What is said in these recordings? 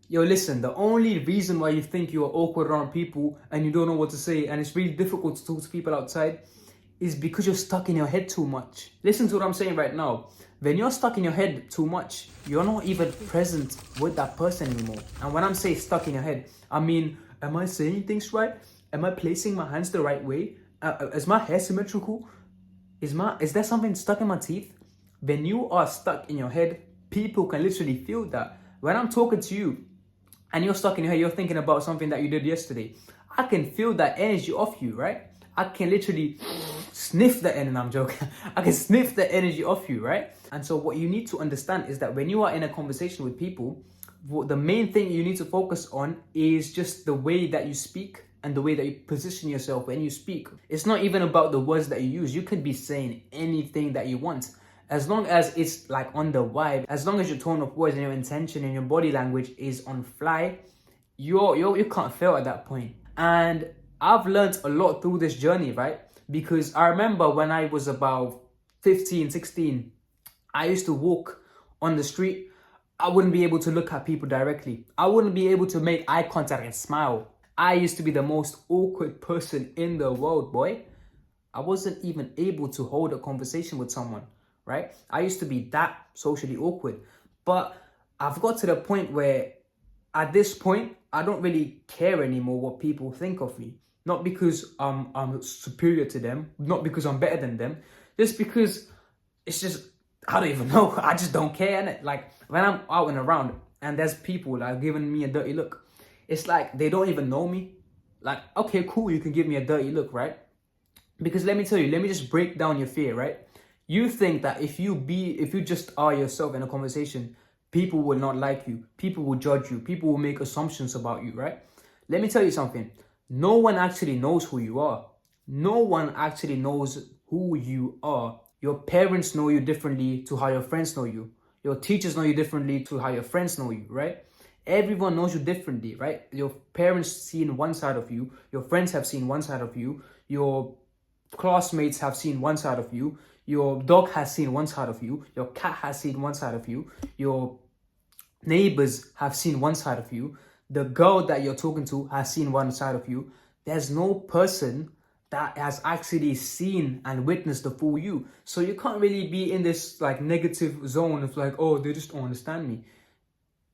Yo, listen, the only reason why you think you are awkward around people and you don't know what to say and it's really difficult to talk to people outside is because you're stuck in your head too much. Listen to what I'm saying right now. When you're stuck in your head too much, you're not even present with that person anymore. And when I'm saying stuck in your head, I mean, am I saying things right? Am I placing my hands the right way? Is my hair symmetrical? Is there something stuck in my teeth? When you are stuck in your head, people can literally feel that. When I'm talking to you and you're stuck in your head, you're thinking about something that you did yesterday, I can feel that energy off you, right? I can literally sniff the energy. I'm joking. I can sniff the energy off you, right? And so what you need to understand is that when you are in a conversation with people, the main thing you need to focus on is just the way that you speak and the way that you position yourself when you speak. It's not even about the words that you use. You could be saying anything that you want. As long as it's like on the vibe, as long as your tone of voice and your intention and your body language is on fly, you can't fail at that point. And I've learned a lot through this journey, right? Because I remember when I was about 15, 16, I used to walk on the street. I wouldn't be able to look at people directly. I wouldn't be able to make eye contact and smile. I used to be the most awkward person in the world, boy. I wasn't even able to hold a conversation with someone, right? I used to be that socially awkward. But I've got to the point where at this point, I don't really care anymore what people think of me. Not because I'm superior to them, not because I'm better than them, just because it's just, I don't even know. I just don't care, innit? Like, when I'm out and around and there's people like giving me a dirty look, it's like they don't even know me. Like, okay, cool, you can give me a dirty look, right? Because let me tell you, let me just break down your fear, right? You think that if you just are yourself in a conversation, people will not like you, people will judge you, people will make assumptions about you, right? Let me tell you something. No one actually knows who you are. No one actually knows who you are. Your parents know you differently to how your friends know you. Your teachers know you differently to how your friends know you, right? Everyone knows you differently, right? Your parents seen one side of you. Your friends have seen one side of you. Your classmates have seen one side of you. Your dog has seen one side of you. Your cat has seen one side of you. Your neighbors have seen one side of you. The girl that you're talking to has seen one side of you. There's no person that has actually seen and witnessed the full you. So you can't really be in this like negative zone of like, oh, they just don't understand me.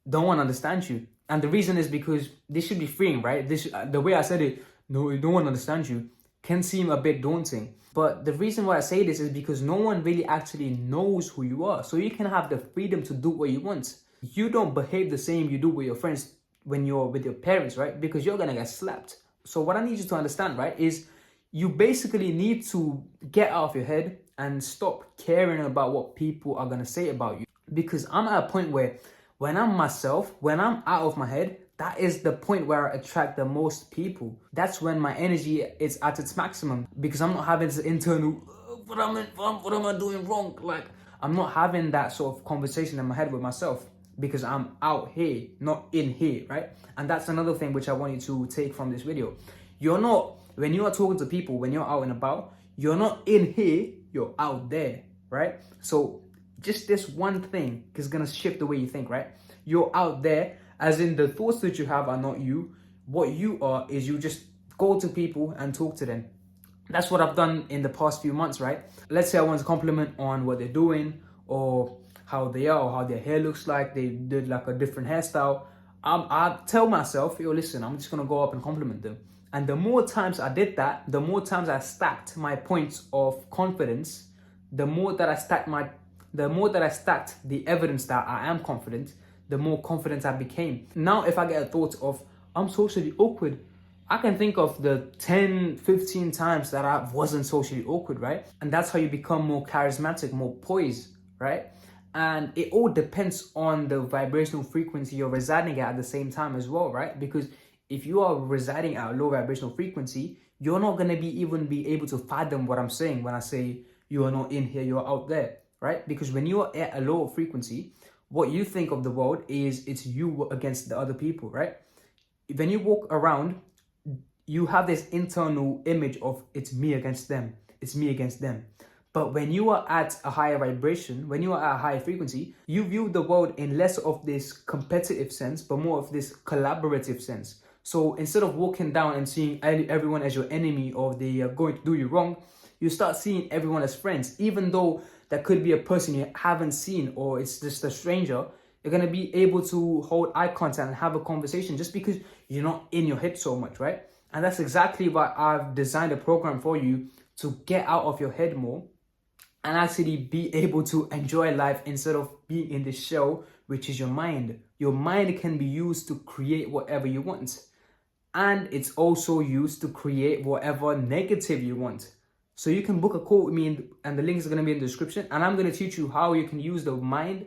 Don't want to understand you. And the reason is because this should be freeing, right? The way I said it, no, no one understands you, can seem a bit daunting. But the reason why I say this is because no one really actually knows who you are. So you can have the freedom to do what you want. You don't behave the same you do with your friends when you're with your parents, right? Because you're gonna get slapped. So what I need you to understand, right, is you basically need to get out of your head and stop caring about what people are gonna say about you. Because I'm at a point where when I'm myself, when I'm out of my head, that is the point where I attract the most people. That's when my energy is at its maximum because I'm not having this internal, what am I doing wrong? Like, I'm not having that sort of conversation in my head with myself because I'm out here, not in here, right? And that's another thing which I want you to take from this video. You're not, when you are talking to people, when you're out and about, you're not in here, you're out there, right? So just this one thing is gonna shift the way you think, right? You're out there, as in the thoughts that you have are not you. What you are is you just go to people and talk to them. That's what I've done in the past few months, right? Let's say I want to compliment on what they're doing or how they are or how their hair looks like. They did like a different hairstyle. I tell myself, yo, listen, I'm just gonna go up and compliment them. And the more times I did that, the more times I stacked my points of confidence, the more that I stacked the evidence that I am confident, the more confident I became. Now, if I get a thought of, I'm socially awkward, I can think of the 10, 15 times that I wasn't socially awkward, right? And that's how you become more charismatic, more poised, right? And it all depends on the vibrational frequency you're residing at the same time as well, right? Because if you are residing at a low vibrational frequency, you're not going to even be able to fathom what I'm saying when I say you are not in here, you're out there, right? Because when you are at a lower frequency, what you think of the world is it's you against the other people, right? When you walk around, you have this internal image of it's me against them. It's me against them. But when you are at a higher vibration, when you are at a higher frequency, you view the world in less of this competitive sense, but more of this collaborative sense. So instead of walking down and seeing everyone as your enemy or they are going to do you wrong, you start seeing everyone as friends. Even though that could be a person you haven't seen or it's just a stranger, you're going to be able to hold eye contact and have a conversation just because you're not in your head so much, right? And that's exactly why I've designed a program for you to get out of your head more and actually be able to enjoy life instead of being in this shell, which is your mind. Your mind can be used to create whatever you want. And it's also used to create whatever negative you want. So you can book a call with me and the link is going to be in the description. And I'm going to teach you how you can use the mind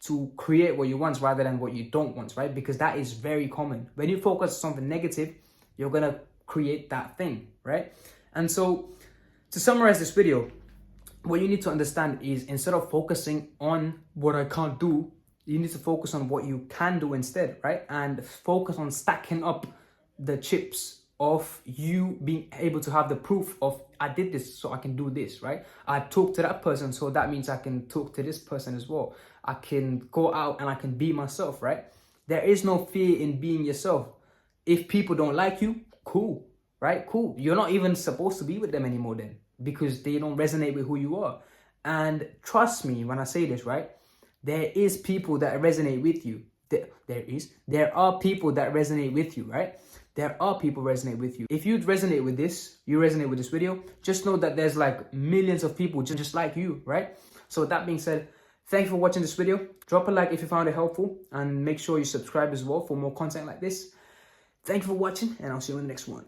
to create what you want rather than what you don't want, right? Because that is very common. When you focus on something negative, you're going to create that thing, right? And so to summarize this video, what you need to understand is instead of focusing on what I can't do, you need to focus on what you can do instead, right? And focus on stacking up the chips of you being able to have the proof of I did this so I can do this, right? I talked to that person, so that means I can talk to this person as well. I can go out and I can be myself, right? There is no fear in being yourself. If people don't like you, cool, right? Cool. You're not even supposed to be with them anymore then because they don't resonate with who you are. And trust me when I say this, right? There is people that resonate with you. There are people that resonate with you, right? There are people resonate with you. If you resonate with this, you resonate with this video, just know that there's like millions of people just like you, right? So with that being said, thank you for watching this video. Drop a like if you found it helpful and make sure you subscribe as well for more content like this. Thank you for watching and I'll see you in the next one.